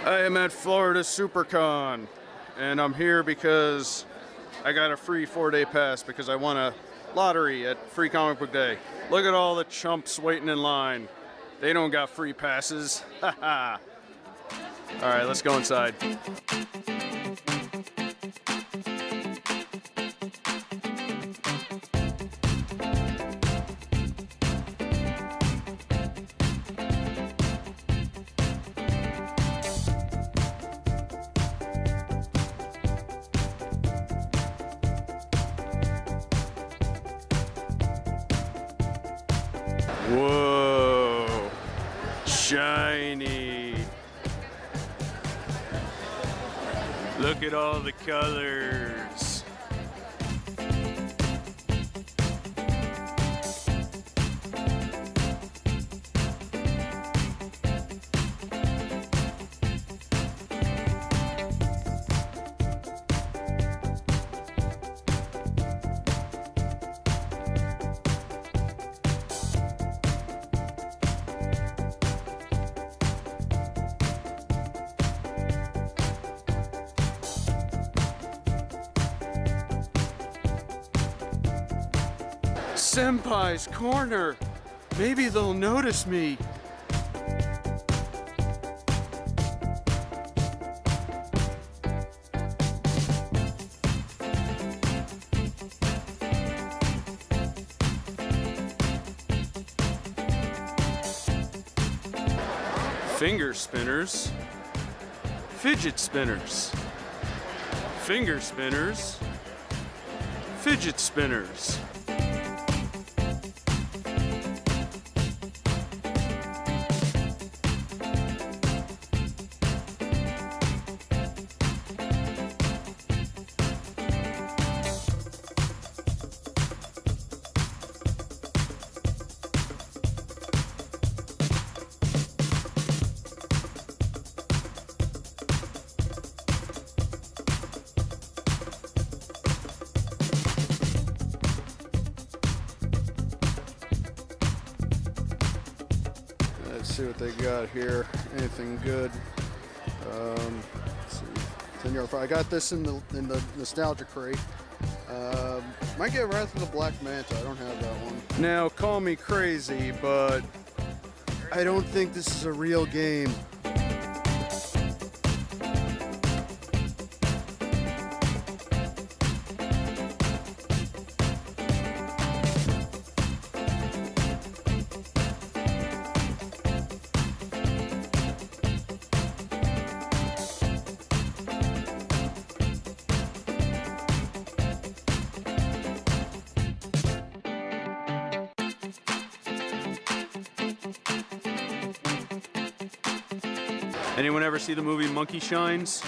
I am at Florida Supercon, and I'm here because I got a free 4-day pass because I won a lottery at Free Comic Book Day. Look at all the chumps waiting in line. They don't got free passes. Haha. All right, let's go inside. Whoa, shiny. Look at all the colors. Senpai's Corner. Maybe they'll notice me. Finger spinners. Fidget spinners. Finger spinners. Fidget spinners. Let's see what they got here. Anything good? Let's see. 10-yard fire. I got this in the nostalgia crate. Might get Wrath of the Black Manta. I don't have that one. Now, call me crazy, but I don't think this is a real game. Anyone ever see the movie Monkey Shines?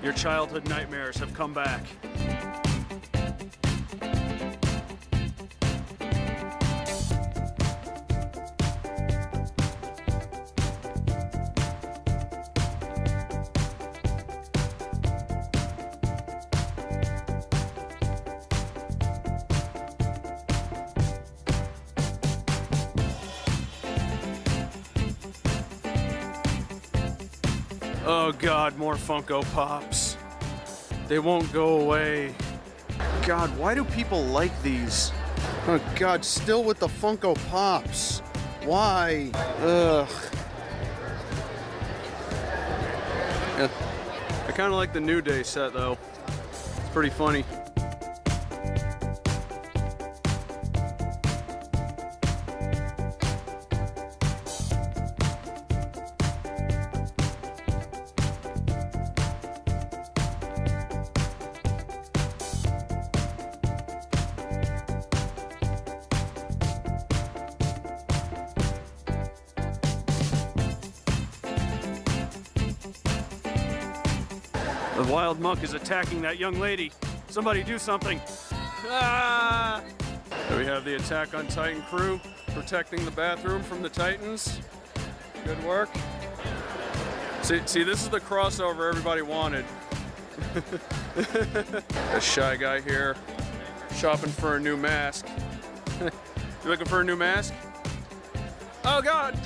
Your childhood nightmares have come back. Oh God, more Funko Pops. They won't go away. God, why do people like these? Oh God, still with the Funko Pops. Why? Ugh. Yeah. I kind of like the New Day set though. It's pretty funny. The wild muck is attacking that young lady. Somebody do something. Ah! So we have the Attack on Titan crew protecting the bathroom from the Titans. Good work. See, this is the crossover everybody wanted. A shy guy here, shopping for a new mask. You looking for a new mask? Oh God!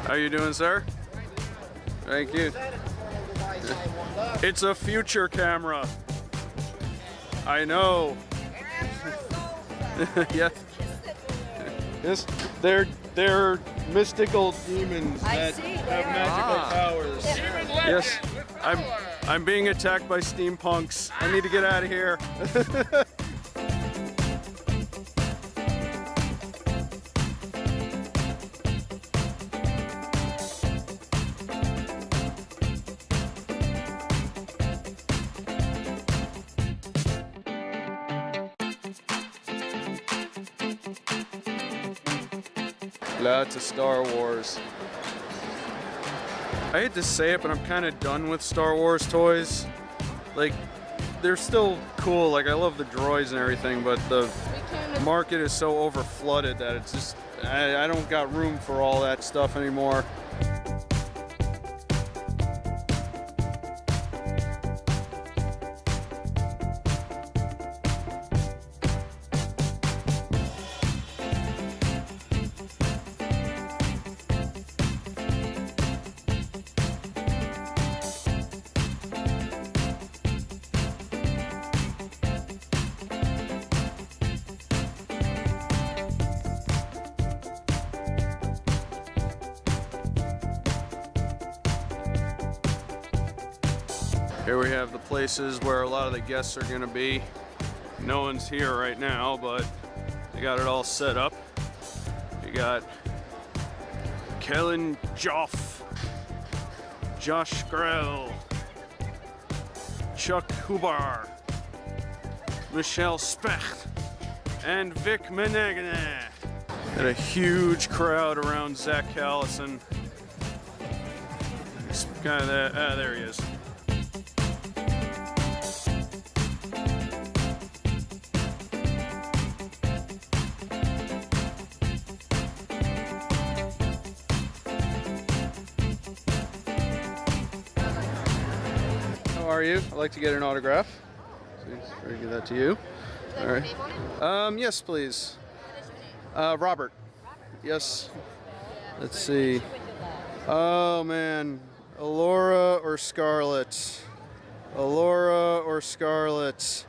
How you doing, sir? Thank you. It's a future camera. I know. Yes. Yes. They're mystical demons that have magical powers. Yes. I'm being attacked by steampunks. I need to get out of here. Lots of Star Wars. I hate to say it, but I'm kind of done with Star Wars toys. Like, they're still cool. Like, I love the droids and everything, but the market is so over-flooded that it's just, I don't got room for all that stuff anymore. Here we have the places where a lot of the guests are going to be. No one's here right now, but they got it all set up. You got Kellen Joff, Josh Grell, Chuck Hubar, Michelle Specht, and Vic Menegna. And a huge crowd around Zach Callison. It's kind of that, there he is. How are you? I'd like to get an autograph. So I'll give that to you. All right. Yes, please. Robert. Yes. Let's see. Oh man, Alora or Scarlet? Alora or Scarlet?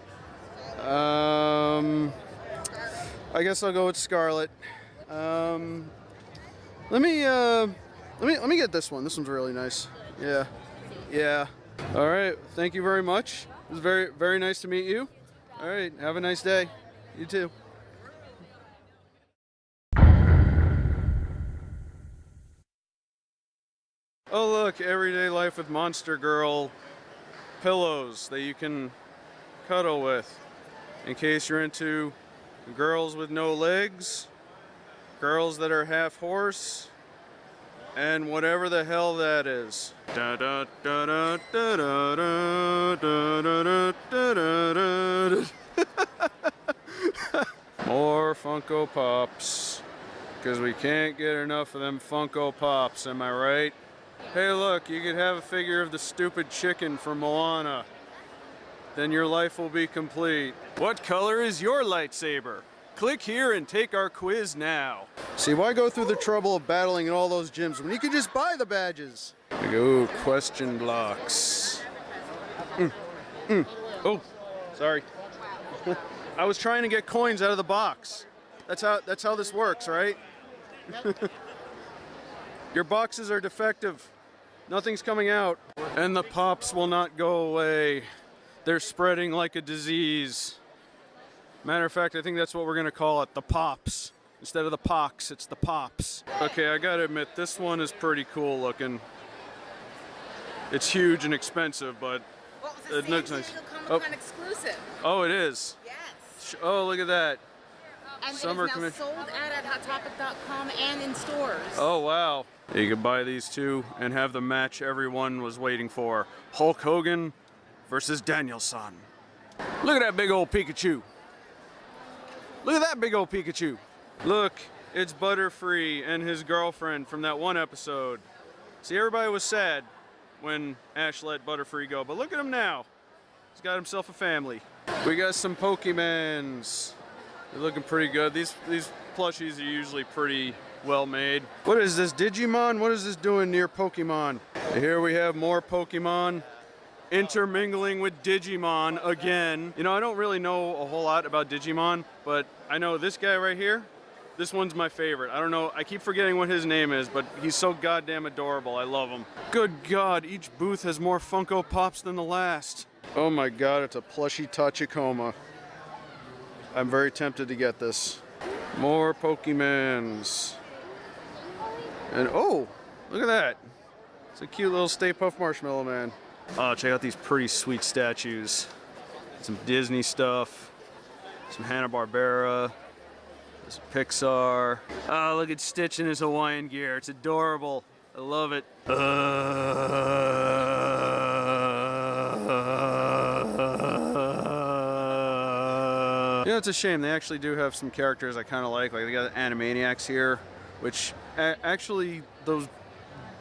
I guess I'll go with Scarlet. Let me get this one. This one's really nice. Yeah. Yeah. All right. Thank you very much. It was very, very nice to meet you. All right. Have a nice day. You too. Oh look, Everyday Life with Monster Girl pillows that you can cuddle with in case you're into girls with no legs, girls that are half horse, and whatever the hell that is. Da da da da da da da da da da. More Funko Pops, because we can't get enough of them Funko Pops, am I right? Hey look, you could have a figure of the stupid chicken from Moana. Then your life will be complete. What color is your lightsaber? Click here and take our quiz now. See, why go through the trouble of battling in all those gyms when you could just buy the badges? Ooh, question blocks. Oh, sorry. I was trying to get coins out of the box. That's how this works, right? Your boxes are defective. Nothing's coming out. And the pops will not go away. They're spreading like a disease. Matter of fact, I think that's what we're gonna call it, the pops. Instead of the pox, it's the pops. Okay, I gotta admit, this one is pretty cool looking. It's huge and expensive, but it looks nice. Comic-Con exclusive. Oh, it is? Yes. Oh, look at that. And Summer it is now sold at HotTopic.com and in stores. Oh, wow. You could buy these two and have the match everyone was waiting for. Hulk Hogan versus Danielson. Look at that big old Pikachu. Look at that big old Pikachu. Look, it's Butterfree and his girlfriend from that one episode. See, everybody was sad when Ash let Butterfree go, but look at him now. He's got himself a family. We got some Pokemans. They're looking pretty good. These plushies are usually pretty well made. What is this, Digimon? What is this doing near Pokemon? Here we have more Pokemon intermingling with Digimon again. You know, I don't really know a whole lot about Digimon, but I know this guy right here. This one's my favorite. I don't know, I keep forgetting what his name is, but he's so goddamn adorable. I love him. Good God, each booth has more Funko Pops than the last. Oh my God, it's a plushy Tachikoma. I'm very tempted to get this. More Pokemons. And oh, look at that. It's a cute little Stay Puft Marshmallow Man. Oh, check out these pretty sweet statues. Some Disney stuff. Some Hanna-Barbera. Some Pixar. Oh, look at Stitch in his Hawaiian gear. It's adorable. I love it. You know, it's a shame. They actually do have some characters I kind of like. Like, they got Animaniacs here, which actually, those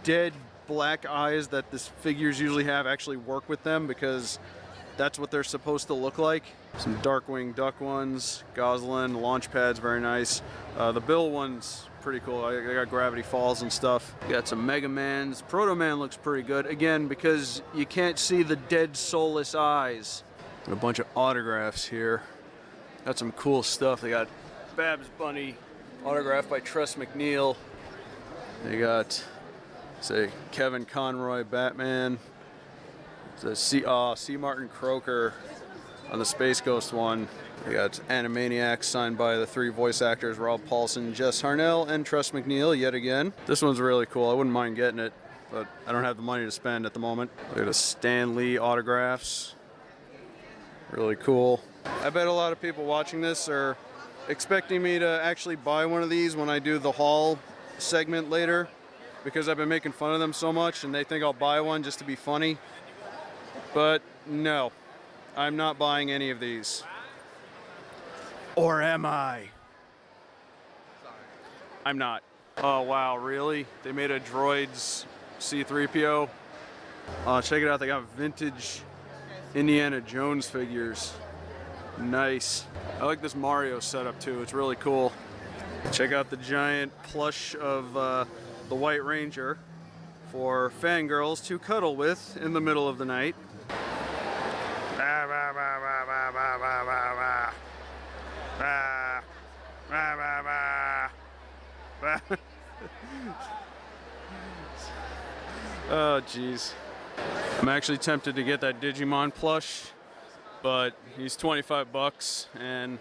dead black eyes that this figures usually have actually work with them because that's what they're supposed to look like. Some Darkwing Duck ones, Goslin, Launchpad's very nice. The Bill one's pretty cool. I got Gravity Falls and stuff. Got some Mega Mans. Proto Man looks pretty good, again, because you can't see the dead soulless eyes. A bunch of autographs here. Got some cool stuff. They got Babs Bunny, autographed by Tress McNeil. They got, say, Kevin Conroy Batman. It's a C. Martin Croker on the Space Ghost one. They got Animaniacs signed by the 3 voice actors, Rob Paulson, Jess Harnell, and Tress McNeil yet again. This one's really cool. I wouldn't mind getting it, but I don't have the money to spend at the moment. Look at the Stan Lee autographs. Really cool. I bet a lot of people watching this are expecting me to actually buy one of these when I do the haul segment later, because I've been making fun of them so much and they think I'll buy one just to be funny. But no, I'm not buying any of these. Or am I? I'm not. Oh wow, really? They made a Droids C-3PO? Check it out, they got vintage Indiana Jones figures. Nice. I like this Mario setup too, it's really cool. Check out the giant plush of the White Ranger for fangirls to cuddle with in the middle of the night. Oh jeez. I'm actually tempted to get that Digimon plush, but he's 25 bucks and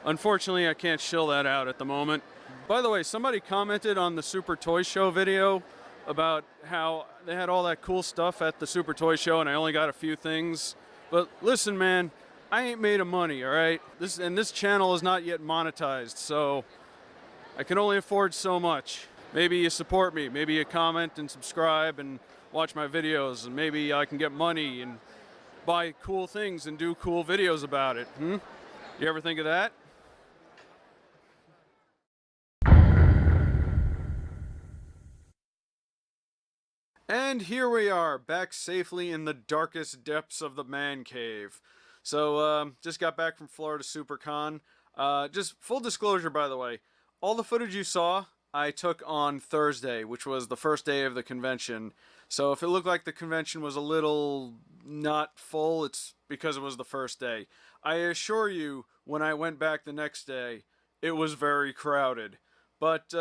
unfortunately I can't shill that out at the moment. By the way, somebody commented on the Super Toy Show video about how they had all that cool stuff at the Super Toy Show and I only got a few things. But listen, man, I ain't made of money, all right? This channel is not yet monetized, so I can only afford so much. Maybe you support me, maybe you comment and subscribe and watch my videos, and maybe I can get money and buy cool things and do cool videos about it. You ever think of that? And here we are, back safely in the darkest depths of the man cave. So, just got back from Florida Supercon. Just full disclosure, by the way, all the footage you saw, I took on Thursday, which was the first day of the convention. So if it looked like the convention was a little not full, it's because it was the first day. I assure you, when I went back the next day, it was very crowded. But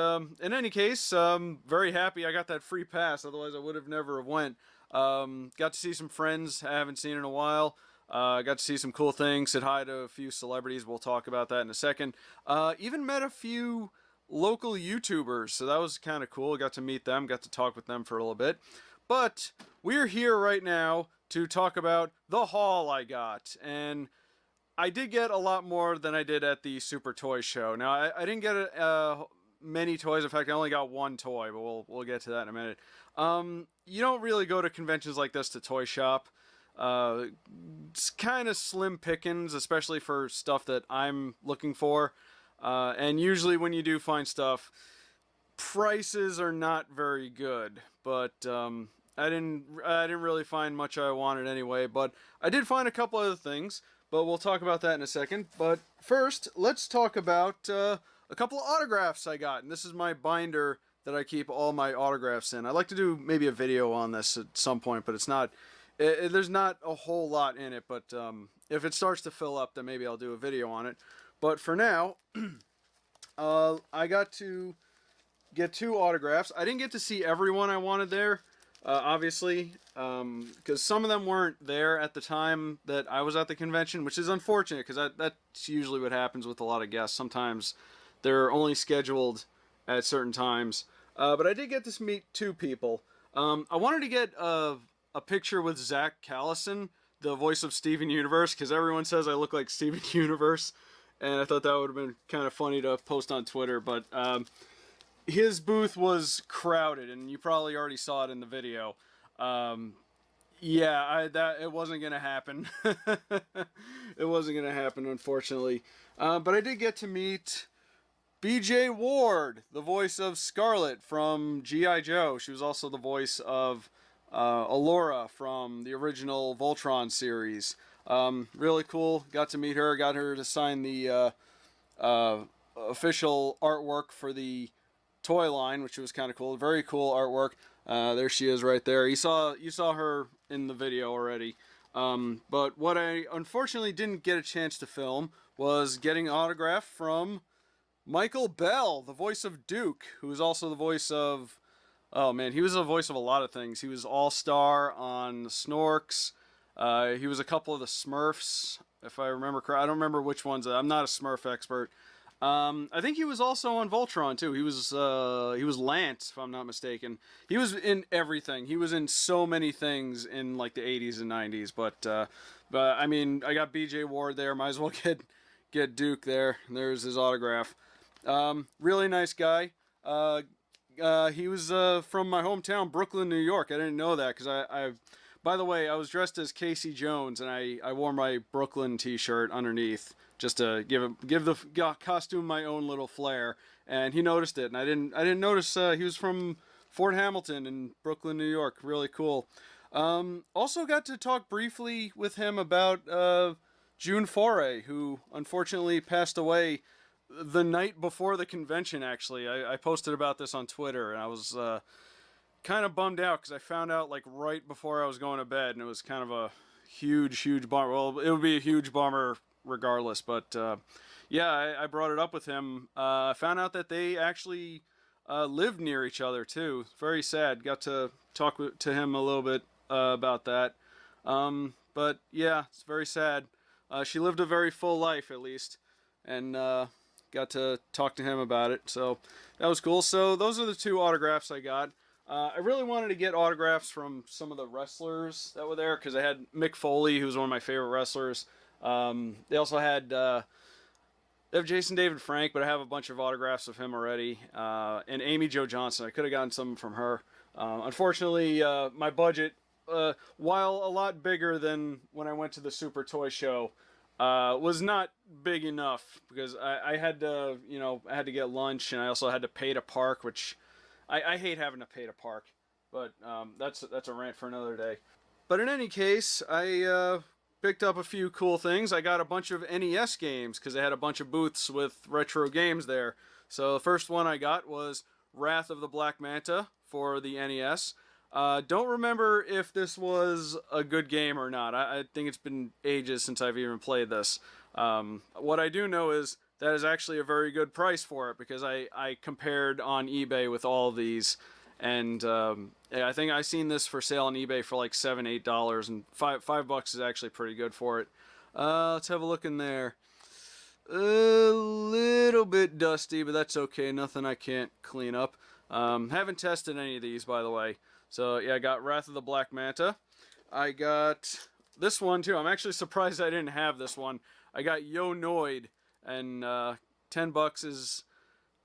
in any case, very happy I got that free pass, otherwise I would have never have went. Got to see some friends I haven't seen in a while. Got to see some cool things, said hi to a few celebrities, we'll talk about that in a second. Even met a few local YouTubers, so that was kind of cool. Got to meet them, got to talk with them for a little bit. But we're here right now to talk about the haul I got, and I did get a lot more than I did at the Super Toy Show. Now, I didn't get many toys. In fact, I only got one toy, but we'll get to that in a minute. You don't really go to conventions like this to toy shop. It's kind of slim pickings, especially for stuff that I'm looking for. And usually when you do find stuff, prices are not very good. But I didn't really find much I wanted anyway. But I did find a couple other things. But we'll talk about that in a second. But first, let's talk about a a couple of autographs I got, and this is my binder that I keep all my autographs in. I'd like to do maybe a video on this at some point, but it's not. There's not a whole lot in it, but if it starts to fill up, then maybe I'll do a video on it. But for now, I got to get 2 autographs. I didn't get to see everyone I wanted there, obviously, because some of them weren't there at the time that I was at the convention, which is unfortunate, because that's usually what happens with a lot of guests. Sometimes they're only scheduled at certain times. But I did get to meet 2 people. I wanted to get a picture with Zach Callison, the voice of Steven Universe, because everyone says I look like Steven Universe, and I thought that would have been kind of funny to post on Twitter, but his booth was crowded, and you probably already saw it in the video. Yeah, it wasn't going to happen. It wasn't going to happen, unfortunately. But I did get to meet B.J. Ward, the voice of Scarlet from G.I. Joe. She was also the voice of Allura from the original Voltron series. Really cool. Got to meet her. Got her to sign the official artwork for the toy line, which was kind of cool. Very cool artwork. There she is right there. You saw her in the video already. But what I unfortunately didn't get a chance to film was getting an autograph from Michael Bell, the voice of Duke, who is also the voice of... Oh man, he was the voice of a lot of things. He was All-Star on Snorks. He was a couple of the Smurfs, if I remember correctly. I don't remember which ones. I'm not a Smurf expert. I think he was also on Voltron too. He was Lance, if I'm not mistaken. He was in everything. He was in so many things in like the 80s and 90s. But I mean, I got B.J. Ward there. Might as well get Duke there. There's his autograph. Really nice guy. He was from my hometown, Brooklyn, New York. I didn't know that because by the way, I was dressed as Casey Jones, and I wore my Brooklyn t-shirt underneath just to give the costume my own little flair. And he noticed it, and I didn't notice he was from Fort Hamilton in Brooklyn, New York. Really cool. Also got to talk briefly with him about June Foray, who unfortunately passed away the night before the convention. Actually, I posted about this on Twitter, and I was kind of bummed out because I found out like right before I was going to bed, and it was kind of a huge bummer. Well, it would be a huge bummer regardless, but yeah, I brought it up with him. I found out that they actually lived near each other too. Very sad. Got to talk to him a little bit about that. But yeah, it's very sad. She lived a very full life, at least, and got to talk to him about it, so that was cool. So those are the 2 autographs I got. I really wanted to get autographs from some of the wrestlers that were there, because I had Mick Foley, who was one of my favorite wrestlers. They also had they have Jason David Frank, but I have a bunch of autographs of him already. And Amy Jo Johnson. I could have gotten some from her. Unfortunately, my budget, while a lot bigger than when I went to the Super Toy Show, was not big enough, because I had to, I had to get lunch, and I also had to pay to park, which I hate having to pay to park, but that's a rant for another day. But in any case, I picked up a few cool things. I got a bunch of NES games, because they had a bunch of booths with retro games there. So the first one I got was Wrath of the Black Manta for the NES. Don't remember if this was a good game or not. I think it's been ages since I've even played this. What I do know is that is actually a very good price for it, because I compared on eBay with all of these, and I think I seen this for sale on eBay for like $7, $8, and $5 is actually pretty good for it. Let's have a look in there. A little bit dusty, but that's okay. Nothing I can't clean up. Haven't tested any of these, by the way. So yeah, I got Wrath of the Black Manta. I got this one too. I'm actually surprised I didn't have this one. I got Yo Noid, and $10 is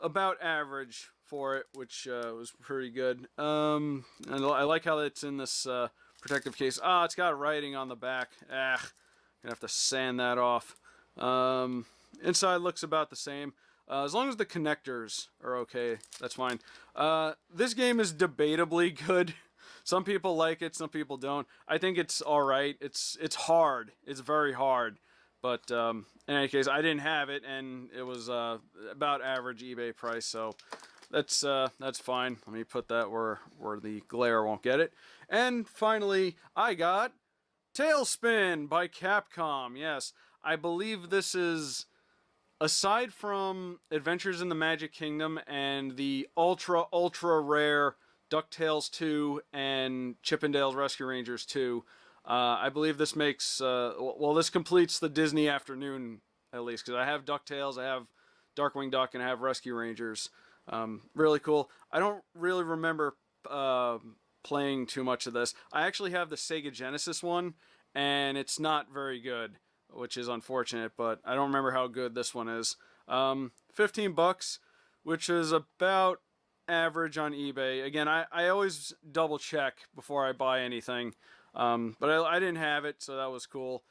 about average for it, which was pretty good. And I like how it's in this protective case. It's got writing on the back. Gonna have to sand that off. Inside looks about the same. As long as the connectors are okay, that's fine. This game is debatably good. Some people like it, some people don't. I think it's alright. It's hard. It's very hard. But in any case, I didn't have it, and it was about average eBay price, so that's fine. Let me put that where the glare won't get it. And finally, I got Tailspin by Capcom. Yes, I believe this is, aside from Adventures in the Magic Kingdom and the ultra rare DuckTales 2 and Chippendales Rescue Rangers 2, I believe this makes, well, this completes the Disney afternoon, at least, because I have DuckTales, I have Darkwing Duck, and I have Rescue Rangers. Really cool. I don't really remember playing too much of this. I actually have the Sega Genesis one, and it's not very good, which is unfortunate, but I don't remember how good this one is. 15 bucks, which is about average on eBay. Again, I always double check before I buy anything. But I didn't have it, so that was cool.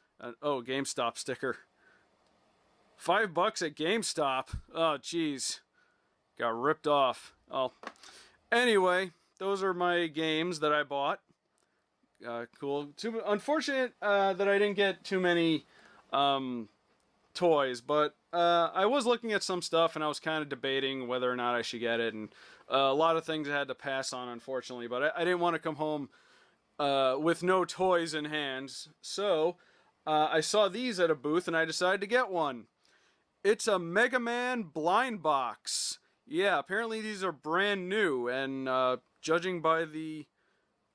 Oh, GameStop sticker. $5 at GameStop. Oh, jeez. Got ripped off. Oh. Anyway, those are my games that I bought. Cool. Too unfortunate that I didn't get too many toys, but I was looking at some stuff and I was kind of debating whether or not I should get it, and a lot of things I had to pass on, unfortunately, but I didn't want to come home with no toys in hand, so I saw these at a booth and I decided to get one. It's a Mega Man blind box. Yeah, apparently these are brand new, and judging by the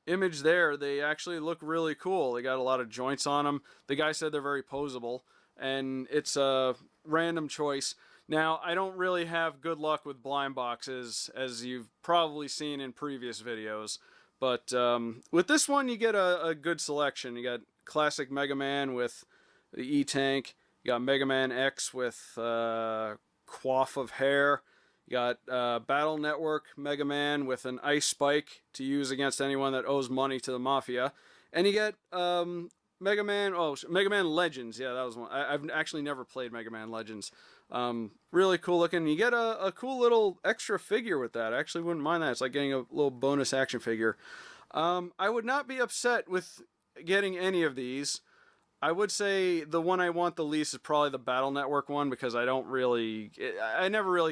image there, they actually look really cool. They got a lot of joints on them. The guy said they're very posable, and it's a random choice. Now, I don't really have good luck with blind boxes, as you've probably seen in previous videos, but with this one you get a good selection. You got classic Mega Man with the E-Tank, you got Mega Man X with coif of hair, you got Battle Network Mega Man with an ice spike to use against anyone that owes money to the Mafia. And you get Mega Man Legends. Yeah, that was one. I've actually never played Mega Man Legends. Really cool looking. You get a cool little extra figure with that. I actually wouldn't mind that. It's like getting a little bonus action figure. I would not be upset with getting any of these. I would say the one I want the least is probably the Battle Network one, because I never really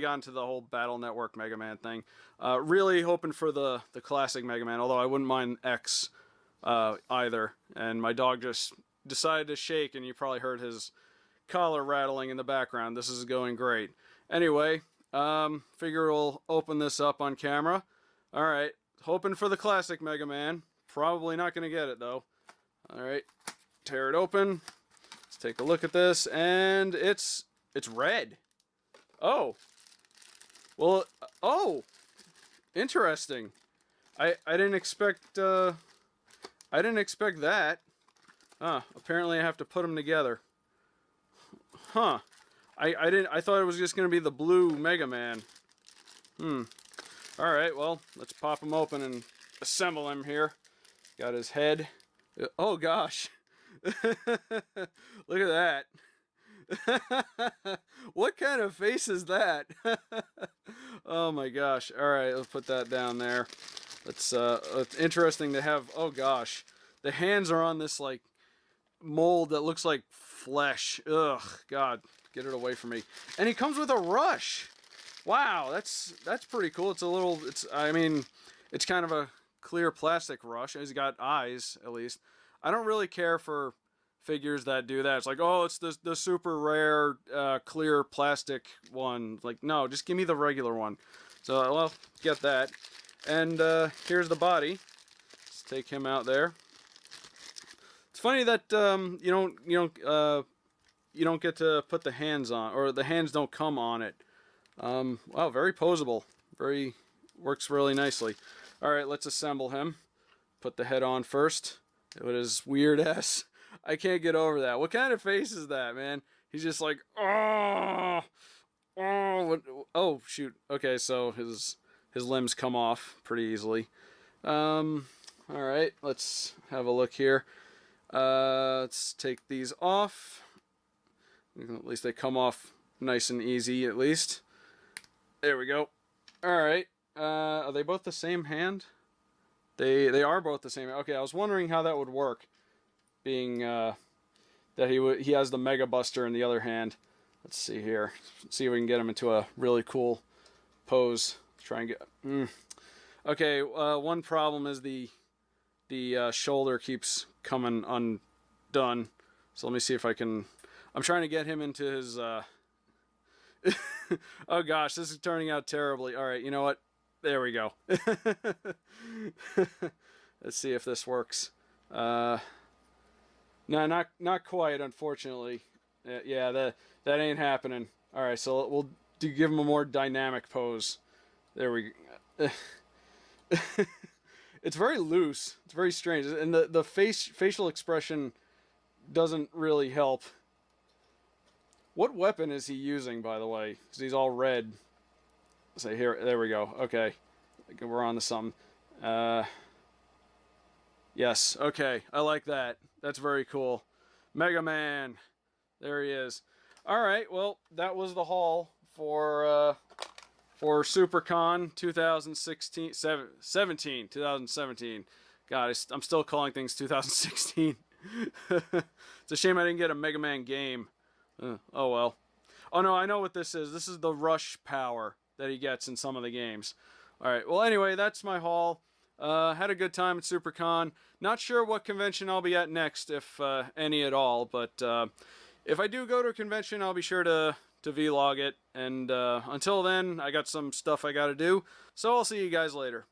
got into the whole Battle Network Mega Man thing. Really hoping for the classic Mega Man, although I wouldn't mind X either. And my dog just decided to shake, and you probably heard his collar rattling in the background. This is going great. Anyway, figure we'll open this up on camera. Alright, hoping for the classic Mega Man. Probably not going to get it, though. Alright. Tear it open. Let's take a look at this, and it's red. Oh. Well, oh. Interesting. I didn't expect that. Apparently I have to put them together. Huh. I thought it was just going to be the blue Mega Man. Alright, well, let's pop him open and assemble him here. Got his head. Oh gosh. Look at that. What kind of face is that? Oh my gosh. Alright, let's put that down there. It's interesting to have. Oh gosh. The hands are on this like mold that looks like flesh. Ugh, God, get it away from me. And he comes with a rush. Wow, that's pretty cool. I mean, it's kind of a clear plastic rush. He's got eyes, at least. I don't really care for figures that do that. It's like, oh, it's the super rare clear plastic one. Like, no, just give me the regular one. So, well, get that. And here's the body. Let's take him out there. It's funny that you don't get to put the hands on, or the hands don't come on it. Wow, very posable. Works really nicely. All right, let's assemble him. Put the head on first. With his weird ass. I can't get over that. What kind of face is that, man? He's just like, oh, shoot. Okay, so his limbs come off pretty easily. All right, let's have a look here. Let's take these off. At least they come off nice and easy, at least. There we go. All right. Are they both the same hand? They are both the same. Okay, I was wondering how that would work. Being that he has the Mega Buster in the other hand. Let's see here. See if we can get him into a really cool pose. Try and get. Okay, one problem is the shoulder keeps coming undone. So let me see if I can. I'm trying to get him into his. Oh gosh, this is turning out terribly. All right, you know what? There we go. Let's see if this works. No, not quite, unfortunately. Yeah, that ain't happening. All right, so we'll give him a more dynamic pose. There we go. It's very loose. It's very strange, and the facial expression doesn't really help. What weapon is he using, by the way? Because he's all red. So here, there we go. Okay, we're on to something. Yes. Okay, I like that. That's very cool. Mega Man. There he is. All right. Well, that was the haul for Supercon 2017. God, I'm still calling things 2016. It's a shame I didn't get a Mega Man game. Oh well. Oh no, I know what this is. This is the rush power that he gets in some of the games. All right. Well, anyway, that's my haul. Had a good time at Supercon. Not sure what convention I'll be at next, if any at all. But if I do go to a convention, I'll be sure to vlog it. And until then, I got some stuff I got to do. So I'll see you guys later.